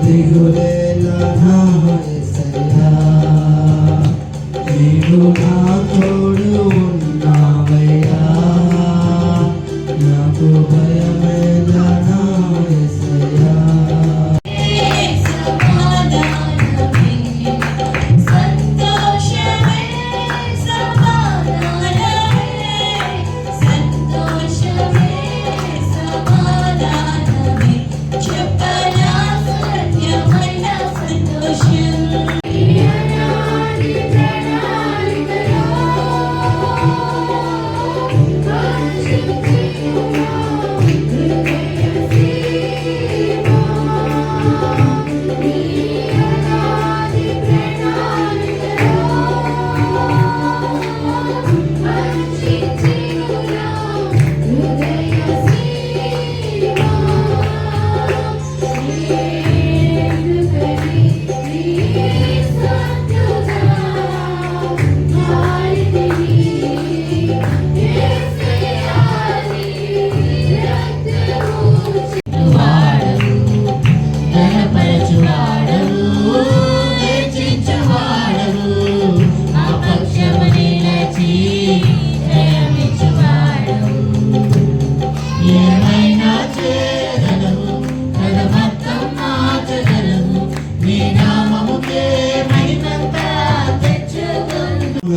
దిగులేలా నా యేసయ్యా నీవు నా తోడు ఉన్నావయ్యా నాకు భయమేలా నా యేసయ్యా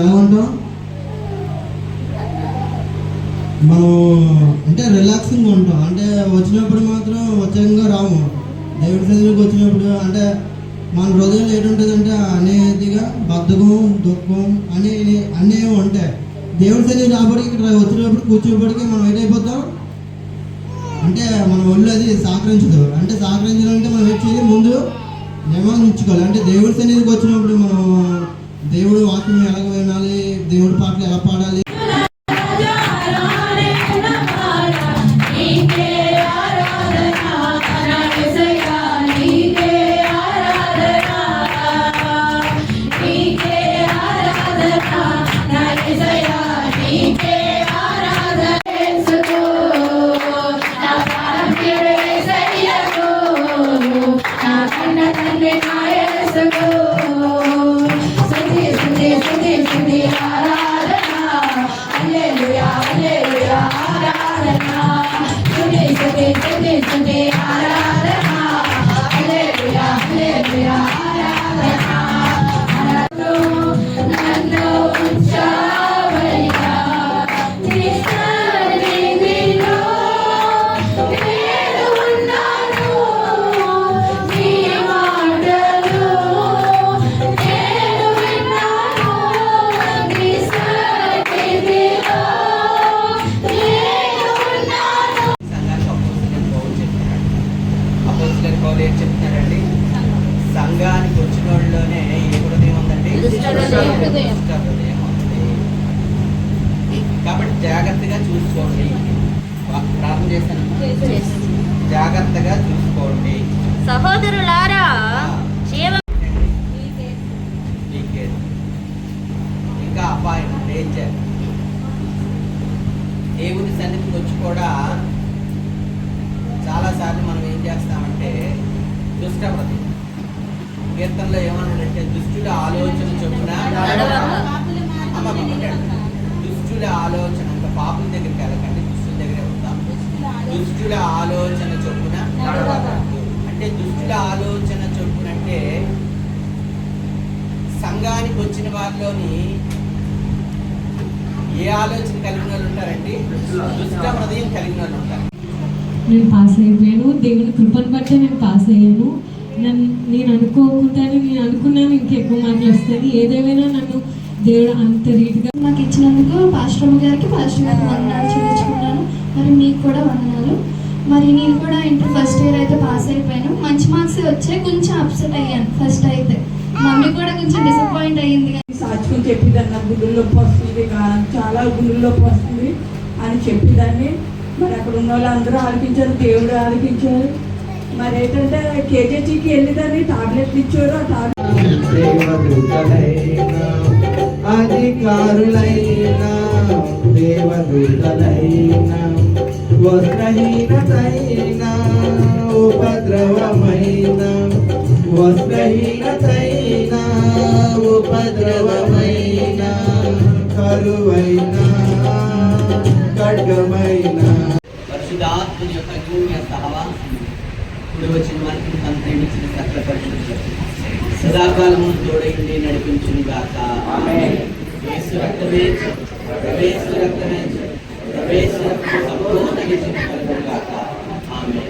ఎలా ఉంటాం మనం అంటే రిలాక్సింగ్గా ఉంటాం. అంటే వచ్చినప్పుడు మాత్రం ఉత్సాహంగా రాము. దేవుడి సన్నిధికి వచ్చినప్పుడు అంటే మన హృదయంలో ఏంటుంటుందంటే అనేదిగా బద్ధకం దుఃఖం అన్నీ ఉంటాయి. దేవుడి సన్నిధి రాబడికి ఇక్కడ వచ్చినప్పుడు కూర్చోబడికి మనం ఏదైపోతాం అంటే మన ఒళ్ళు అది సహకరించదు. అంటే సహకరించాలంటే మనం వచ్చేది ముందు నియమాలు అంటే దేవుడి సన్నిధికి వచ్చినప్పుడు మనం దేవుడు వాక్యం ఎలా వినాలి, దేవుడి పాటలు ఎలా పాడాలి, ఏం చెప్తున్నారండి? సంఘానికి వచ్చిన వాళ్ళలోనే ఏ హృదయం ఉందండి? హృదయం ఉంది. కాబట్టి జాగ్రత్తగా చూసుకోండి. ప్రార్థన చేశాను, జాగ్రత్తగా చూసుకోండి సహోదరులారా. ఇంకా అపాయం డేంజర్. దేవుని సన్నిధికి వచ్చి కూడా చాలాసార్లు మనం ఏం చేస్తామంటే దుష్టవ్రతి కీర్తనలో ఏమన్నాడంటే దుష్టుల ఆలోచన చొప్పున దుష్టుల ఆలోచన ఇంకా పాపుల దగ్గరికి వెళ్ళకండి, దుష్టుల దగ్గరే ఉంటాం. దుష్టుల ఆలోచన చొప్పున అంటే దుష్టుల ఆలోచన చొప్పున అంటే సంఘానికి వచ్చిన వారిలోని ఏ ఆలోచన కలిగిన వాళ్ళు ఉంటారండి? దుష్ట హృదయం కలిగిన వాళ్ళు ఉంటారు. నేను పాస్ అయిపోయాను, దేవుని కృపను బట్టి నేను పాస్ అయ్యాను. నేను అనుకోకుండానే నేను అనుకున్నాను ఇంకెక్కువ మార్కులు వస్తుంది. ఏదేమైనా నన్ను దేవుడు అంత రీతిగా నాకు ఇచ్చినందుకు పాస్టర్ గారికి వందనాలు చూపించుకున్నాను. మరి మీకు కూడా వందనాలు. మరి నేను కూడా ఇంటర్ ఫస్ట్ ఇయర్ అయితే పాస్ అయిపోయాను. మంచి మార్క్స్ వచ్చాయి. కొంచెం అప్సెట్ అయ్యాను ఫస్ట్ అయితే. మమ్మీ కూడా కొంచెం డిసప్పాయింట్ అయ్యింది. సాక్షులు చెప్పేదాన్ని నాకు గుండెల్లోకి వస్తుంది, చాలా గుండెల్లోకి వస్తుంది అని చెప్పేదాన్ని. మరి అక్కడ ఉన్న వాళ్ళు అందరూ ఆలకించారు, దేవుడు ఆలకించారు. మరి ఏంటంటే కేజీకి వెళ్ళేదాన్ని టాబ్లెట్లు ఇచ్చారు. ఆ అధికారులైనా దేవదూతలైనా వస్త్రహీనతైనా ఉపద్రవమైన వస్త్రహీనతైన ఉపద్రవమైన కరువైన ఖడ్గమైన పరిశుద్ధాత్మని యొక్క అన్యోన్య సహవాసం ఇప్పుడు వచ్చిన మనకి తన ప్రేమించిన సకల పరిశుద్ధులకు సదాకాలము తోడైండి నడిపించును గాక. యేసు రక్తమే యేసు రక్తమే యేసు రక్తం సంపూర్ణ విజయం కలుగును గాక. ఆమేన్.